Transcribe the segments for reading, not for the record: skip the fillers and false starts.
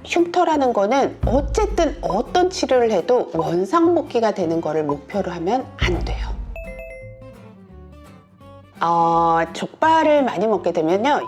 흉터라는 거는 어쨌든 어떤 치료를 해도 원상복귀가 되는 거를 목표로 하면 안 돼요. 족발을 많이 먹게 되면요,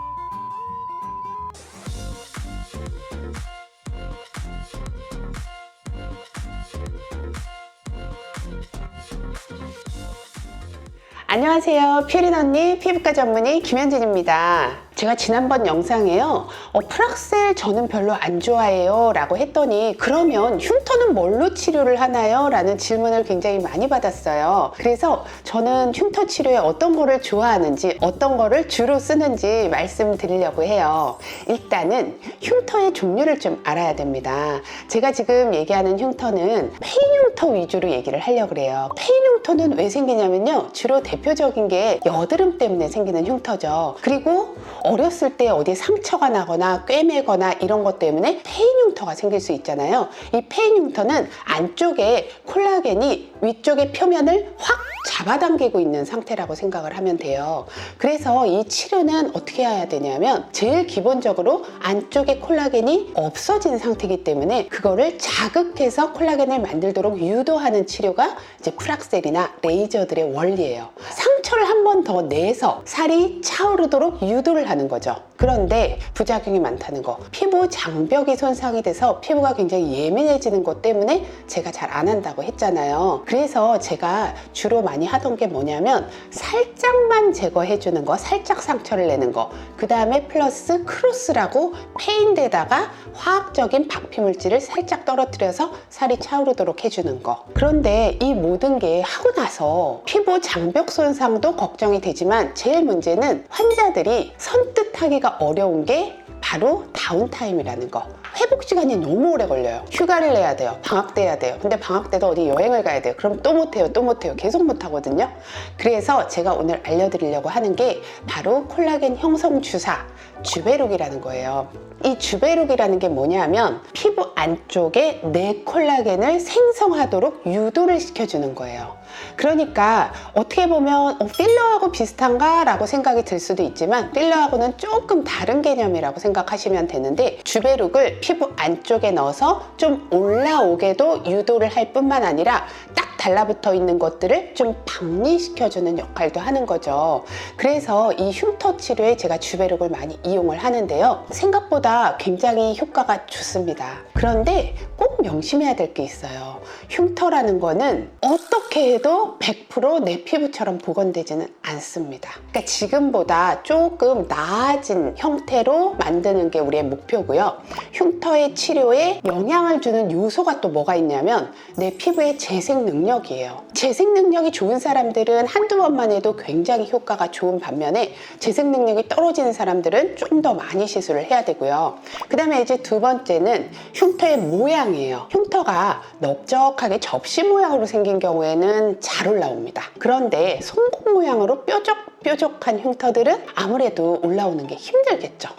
안녕하세요. 퓨린 언니 피부과 전문의 김현진입니다. 제가 지난번 영상에요, 프락셀 저는 별로 안 좋아해요 라고 했더니 그러면 흉터는 뭘로 치료를 하나요? 라는 질문을 굉장히 많이 받았어요. 그래서 저는 흉터 치료에 어떤 거를 좋아하는지, 어떤 거를 주로 쓰는지 말씀드리려고 해요. 일단은 흉터의 종류를 좀 알아야 됩니다. 제가 지금 얘기하는 흉터는 페인 흉터 위주로 얘기를 하려고 해요. 페인 흉터는 왜 생기냐면요, 주로 대표적인 게 여드름 때문에 생기는 흉터죠. 그리고 어렸을 때 어디 상처가 나거나 꿰매거나 이런 것 때문에 페인 흉터가 생길 수 있잖아요. 이 페인 흉터는 안쪽에 콜라겐이 위쪽의 표면을 확 잡아당기고 있는 상태라고 생각을 하면 돼요. 그래서 이 치료는 어떻게 해야 되냐면, 제일 기본적으로 안쪽에 콜라겐이 없어진 상태이기 때문에 그거를 자극해서 콜라겐을 만들도록 유도하는 치료가 이제 프락셀이나 레이저들의 원리예요. 상처를 한 번 더 내서 살이 차오르도록 유도를 하는 거죠. 그런데 부작용이 많다는 거, 피부 장벽이 손상이 돼서 피부가 굉장히 예민해지는 것 때문에 제가 잘 안 한다고 했잖아요. 그래서 제가 주로 많이 하던 게 뭐냐면, 살짝만 제거해 주는 거, 살짝 상처를 내는 거, 그 다음에 플러스 크로스라고 페인데다가 화학적인 박피물질을 살짝 떨어뜨려서 살이 차오르도록 해주는 거. 그런데 이 모든 게 하고 나서 피부 장벽 손상도 걱정이 되지만, 제일 문제는 환자들이 선뜻하기가 어려운 게 바로 다운타임이라는 거. 회복 시간이 너무 오래 걸려요. 휴가를 내야 돼요. 방학 때 해야 돼요. 근데 방학 때도 어디 여행을 가야 돼요. 그럼 또 못해요. 또 못해요. 계속 못하거든요. 그래서 제가 오늘 알려드리려고 하는 게 바로 콜라겐 형성 주사, 주베룩이라는 거예요. 이 주베룩이라는 게 뭐냐면, 피부 안쪽에 내 콜라겐을 생성하도록 유도를 시켜주는 거예요. 그러니까 어떻게 보면 필러하고 비슷한가 라고 생각이 들 수도 있지만, 필러하고는 조금 다른 개념이라고 생각하시면 되는데, 주베룩을 피부 안쪽에 넣어서 좀 올라오게도 유도를 할 뿐만 아니라 딱 달라붙어 있는 것들을 좀 박리시켜주는 역할도 하는 거죠. 그래서 이 흉터 치료에 제가 주베룩을 많이 이용을 하는데요, 생각보다 굉장히 효과가 좋습니다. 그런데 꼭 명심해야 될 게 있어요. 흉터라는 거는 어떻게 해도 100% 내 피부처럼 복원되지는 않습니다. 그러니까 지금보다 조금 나아진 형태로 만드는 게 우리의 목표고요. 흉터의 치료에 영향을 주는 요소가 또 뭐가 있냐면, 내 피부의 재생 능력이에요. 재생 능력이 좋은 사람들은 한두 번만 해도 굉장히 효과가 좋은 반면에, 재생 능력이 떨어지는 사람들은 좀 더 많이 시술을 해야 되고요. 그 다음에 이제 두 번째는 흉터의 모양이에요. 흉터가 넓적하게 접시 모양으로 생긴 경우에는 잘 올라옵니다. 그런데 송곳 모양으로 뾰족뾰족한 흉터들은 아무래도 올라오는 게 힘들겠죠.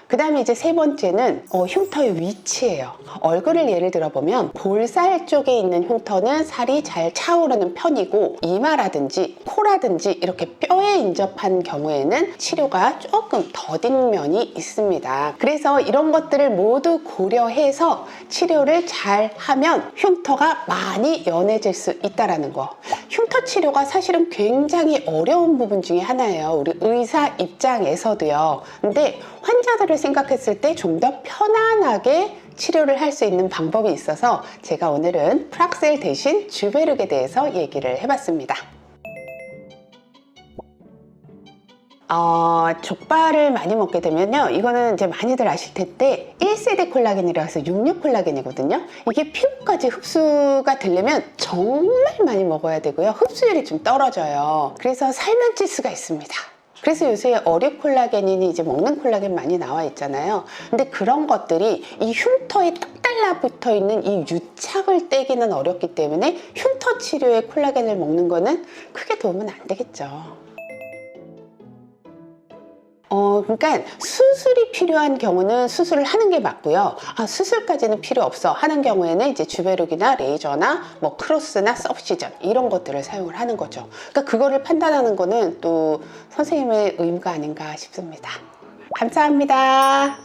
그 다음에 이제 세 번째는 흉터의 위치예요. 얼굴을 예를 들어보면, 볼살 쪽에 있는 흉터는 살이 잘 차오르는 편이고, 이마라든지 코라든지 이렇게 뼈에 인접한 경우에는 치료가 조금 더딘 면이 있습니다. 그래서 이런 것들을 모두 고려해서 치료를 잘 하면 흉터가 많이 연해질 수 있다는 거. 흉터 치료가 사실은 굉장히 어려운 부분 중에 하나예요. 우리 의사 입장에서도요. 근데 환자들을 생각했을 때 좀 더 편안하게 치료를 할 수 있는 방법이 있어서 제가 오늘은 프락셀 대신 주베룩에 대해서 얘기를 해봤습니다. 족발을 많이 먹게 되면요, 이거는 이제 많이들 아실 텐데 1세대 콜라겐이라고 해서 66 콜라겐이거든요. 이게 피부까지 흡수가 되려면 정말 많이 먹어야 되고요, 흡수율이 좀 떨어져요. 그래서 살만 찔 수가 있습니다. 그래서 요새 어류 콜라겐이니 이제 먹는 콜라겐 많이 나와 있잖아요. 근데 그런 것들이 이 흉터에 딱 달라붙어 있는 이 유착을 떼기는 어렵기 때문에 흉터 치료에 콜라겐을 먹는 거는 크게 도움은 안 되겠죠. 그러니까 수술이 필요한 경우는 수술을 하는 게 맞고요. 수술까지는 필요 없어 하는 경우에는 이제 주베룩이나 레이저나 뭐 크로스나 서브시전 이런 것들을 사용을 하는 거죠. 그러니까 그거를 판단하는 거는 또 선생님의 의무가 아닌가 싶습니다. 감사합니다.